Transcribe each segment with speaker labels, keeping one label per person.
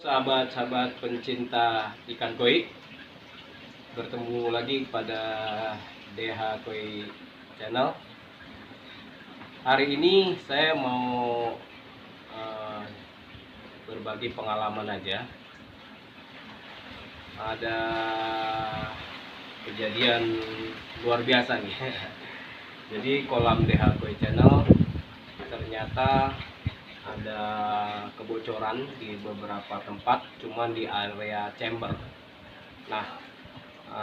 Speaker 1: sahabat-sahabat pencinta ikan koi, bertemu lagi pada DH Koi Channel. Hari ini saya mau berbagi pengalaman aja. Ada kejadian luar biasa nih. Jadi kolam DH Koi Channel ternyata ada kebocoran di beberapa tempat, cuman di area chamber. Nah,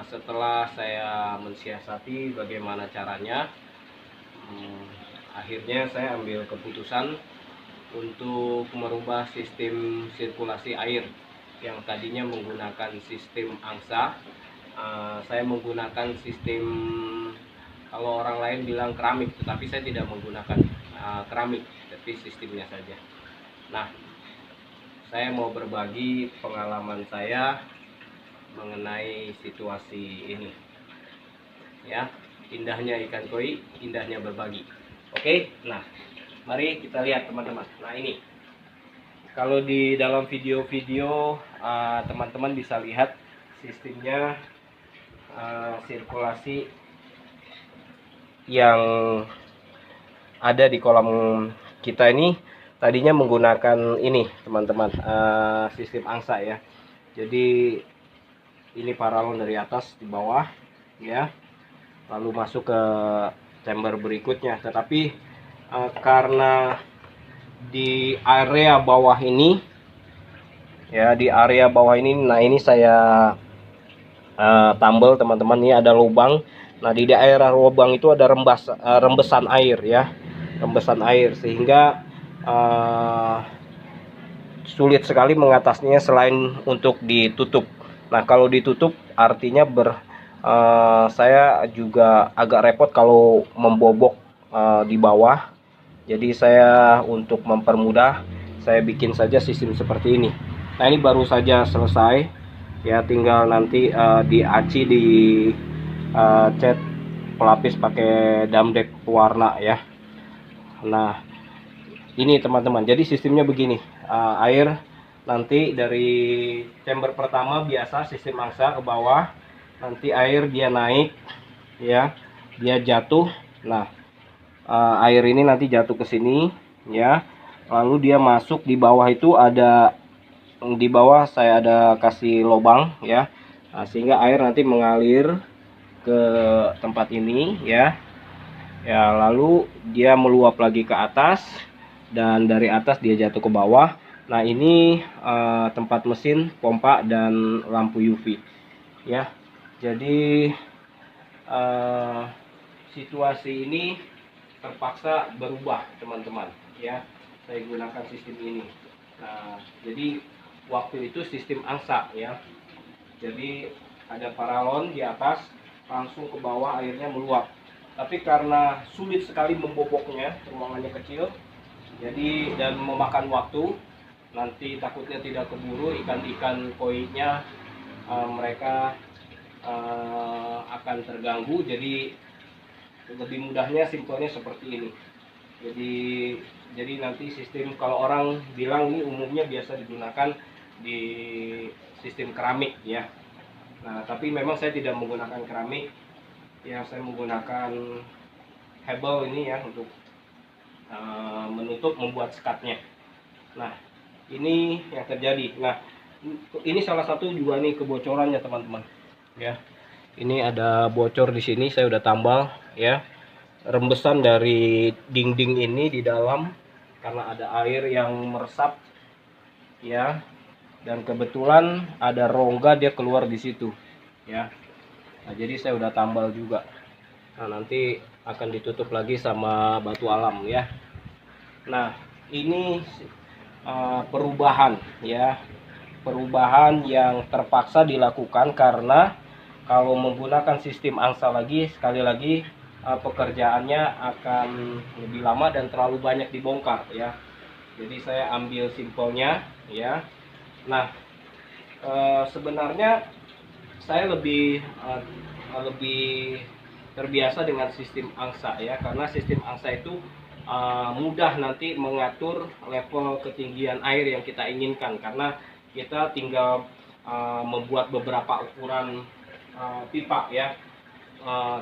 Speaker 1: setelah saya mensiasati bagaimana caranya, akhirnya saya ambil keputusan untuk merubah sistem sirkulasi air yang tadinya menggunakan sistem angsa. Saya menggunakan sistem, kalau orang lain bilang keramik, tetapi saya tidak menggunakan keramik, tapi sistemnya saja. Nah, saya mau berbagi pengalaman saya mengenai situasi ini. Ya, indahnya ikan koi, indahnya berbagi. Oke, nah, mari kita lihat teman-teman. Nah, ini kalau di dalam video-video teman-teman bisa lihat sistemnya, sirkulasi yang ada di kolam kita ini tadinya menggunakan ini teman-teman, sistem angsa ya. Jadi ini paralon dari atas di bawah ya, lalu masuk ke chamber berikutnya. Tetapi karena di area bawah ini ya, di area bawah ini, nah ini saya tambal teman-teman, ini ada lubang. Nah di daerah lubang itu ada rembesan air ya, rembesan air, sehingga sulit sekali mengatasinya selain untuk ditutup. Nah kalau ditutup artinya saya juga agak repot kalau membobok di bawah. Jadi saya untuk mempermudah, saya bikin saja sistem seperti ini. Nah ini baru saja selesai ya, tinggal nanti diaci, di cat pelapis pakai damdek warna ya. Nah ini teman-teman, jadi sistemnya begini, air nanti dari chamber pertama biasa sistem angsa ke bawah, nanti air dia naik ya, dia jatuh. Nah air ini nanti jatuh ke sini ya, lalu dia masuk di bawah. Itu ada di bawah, saya ada kasih lubang ya, sehingga air nanti mengalir ke tempat ini ya. Ya, lalu dia meluap lagi ke atas, dan dari atas dia jatuh ke bawah. Nah ini tempat mesin, pompa, dan lampu UV ya. Jadi situasi ini terpaksa berubah teman-teman ya, saya gunakan sistem ini. Nah jadi waktu itu sistem angsa ya, jadi ada paralon di atas, langsung ke bawah airnya meluap. Tapi karena sulit sekali memboboknya, ruangannya kecil, jadi dan memakan waktu, nanti takutnya tidak keburu ikan-ikan koinya, mereka akan terganggu. Jadi lebih mudahnya, simpelnya seperti ini. Jadi nanti sistem, kalau orang bilang ini umumnya biasa digunakan di sistem keramik ya. Nah tapi memang saya tidak menggunakan keramik ya, saya menggunakan hebel ini ya, untuk menutup, membuat sekatnya. Nah ini yang terjadi. Nah ini salah satu juga nih kebocorannya teman-teman ya. Ini ada bocor di sini, saya udah tambal ya, rembesan dari dinding ini di dalam, karena ada air yang meresap ya, dan kebetulan ada rongga dia keluar di situ ya. Nah jadi saya udah tambal juga. Nah nanti akan ditutup lagi sama batu alam ya. Nah ini perubahan ya, perubahan yang terpaksa dilakukan karena kalau menggunakan sistem angsa lagi, sekali lagi pekerjaannya akan lebih lama dan terlalu banyak dibongkar ya. Jadi saya ambil simpelnya ya. Nah sebenarnya saya lebih terbiasa dengan sistem angsa ya, karena sistem angsa itu mudah nanti mengatur level ketinggian air yang kita inginkan, karena kita tinggal membuat beberapa ukuran pipa ya.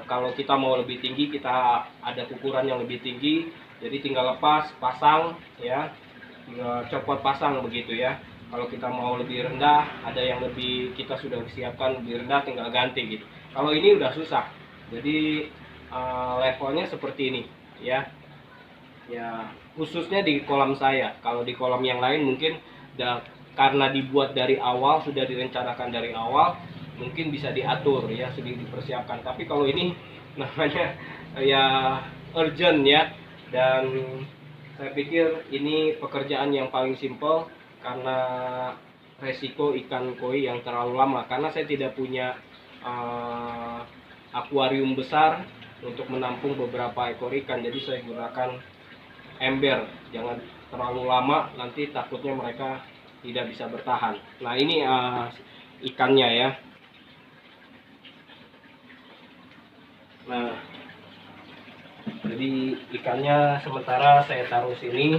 Speaker 1: Kalau kita mau lebih tinggi, kita ada ukuran yang lebih tinggi, jadi tinggal lepas, pasang ya, tinggal copot pasang begitu ya. Kalau kita mau lebih rendah, ada yang lebih kita sudah siapkan lebih rendah, tinggal ganti gitu. Kalau ini udah susah, jadi levelnya seperti ini ya. Ya khususnya di kolam saya. Kalau di kolam yang lain mungkin karena dibuat dari awal, sudah direncanakan dari awal, mungkin bisa diatur ya, sedikit dipersiapkan. Tapi kalau ini namanya ya urgent ya, dan saya pikir ini pekerjaan yang paling simple karena resiko ikan koi yang terlalu lama, karena saya tidak punya akuarium besar untuk menampung beberapa ekor ikan, jadi saya gunakan ember. Jangan terlalu lama, nanti takutnya mereka tidak bisa bertahan. Nah ini ikannya ya. Nah, jadi ikannya sementara saya taruh sini,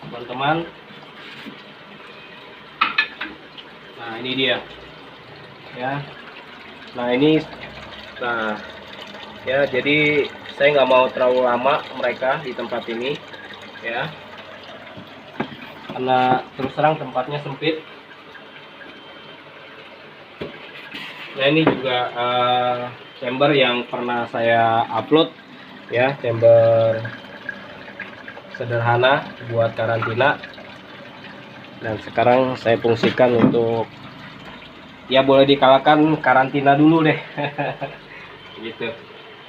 Speaker 1: teman-teman. Nah ini dia, ya. Nah ini, nah ya. Jadi saya nggak mau terlalu lama mereka di tempat ini, ya. Karena terus terang tempatnya sempit. Nah ini juga chamber yang pernah saya upload ya, chamber sederhana buat karantina, dan sekarang saya fungsikan untuk ya boleh dikatakan karantina dulu deh. Gitu.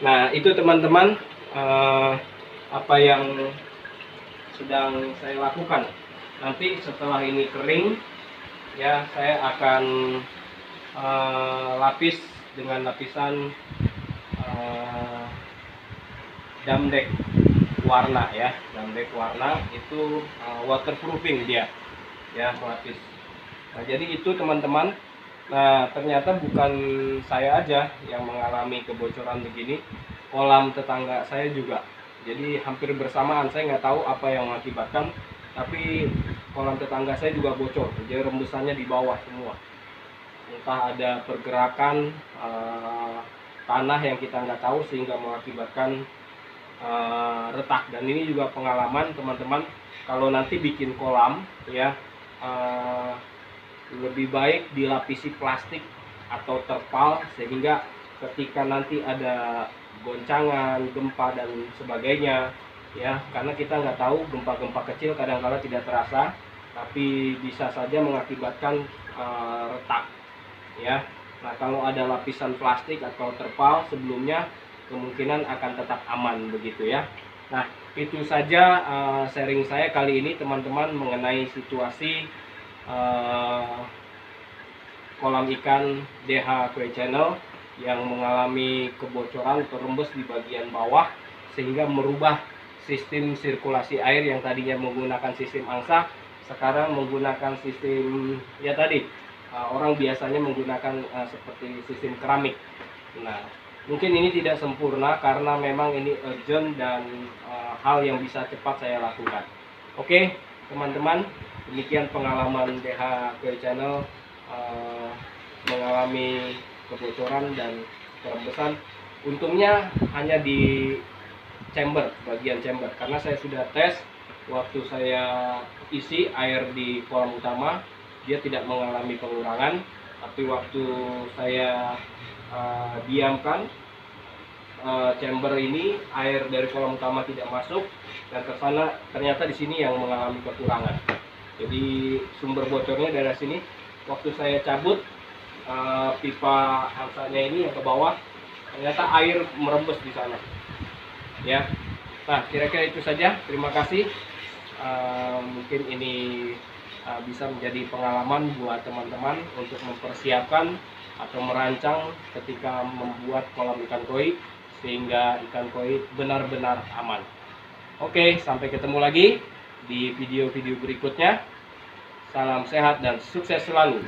Speaker 1: Nah itu teman-teman apa yang sedang saya lakukan. Nanti setelah ini kering ya, saya akan lapis dengan lapisan damdek warna ya. Damdek warna itu waterproofing dia ya, melapis. Nah jadi itu teman-teman. Nah ternyata bukan saya aja yang mengalami kebocoran begini, kolam tetangga saya juga. Jadi hampir bersamaan, saya nggak tahu apa yang mengakibatkan, tapi kolam tetangga saya juga bocor. Jadi rembusannya di bawah semua. Entah ada pergerakan tanah yang kita nggak tahu sehingga mengakibatkan retak. Dan ini juga pengalaman teman-teman, kalau nanti bikin kolam ya, lebih baik dilapisi plastik atau terpal, sehingga ketika nanti ada goncangan, gempa dan sebagainya ya, karena kita nggak tahu, gempa-gempa kecil kadang-kala tidak terasa tapi bisa saja mengakibatkan retak ya. Nah kalau ada lapisan plastik atau terpal sebelumnya, kemungkinan akan tetap aman begitu ya. Nah itu saja sharing saya kali ini teman-teman, mengenai situasi kolam ikan DH Koi Channel yang mengalami kebocoran atau rembes di bagian bawah, sehingga merubah sistem sirkulasi air yang tadinya menggunakan sistem angsa, sekarang menggunakan sistem ya tadi, orang biasanya menggunakan seperti sistem keramik. Nah mungkin ini tidak sempurna karena memang ini urgent dan hal yang bisa cepat saya lakukan. Oke teman-teman, demikian pengalaman DH Koi Channel mengalami kebocoran dan kerembesan. Untungnya hanya di chamber, bagian chamber, karena saya sudah tes waktu saya isi air di kolam utama, dia tidak mengalami pengurangan. Tapi waktu saya diamkan chamber ini, air dari kolam utama tidak masuk, dan kesana ternyata di sini yang mengalami kekurangan. Jadi sumber bocornya dari sini. Waktu saya cabut pipa angsanya ini yang ke bawah, ternyata air merembes di sana ya. Nah kira-kira itu saja, terima kasih. Mungkin ini bisa menjadi pengalaman buat teman-teman untuk mempersiapkan atau merancang ketika membuat kolam ikan koi, sehingga ikan koi benar-benar aman. Oke, sampai ketemu lagi di video-video berikutnya. Salam sehat dan sukses selalu.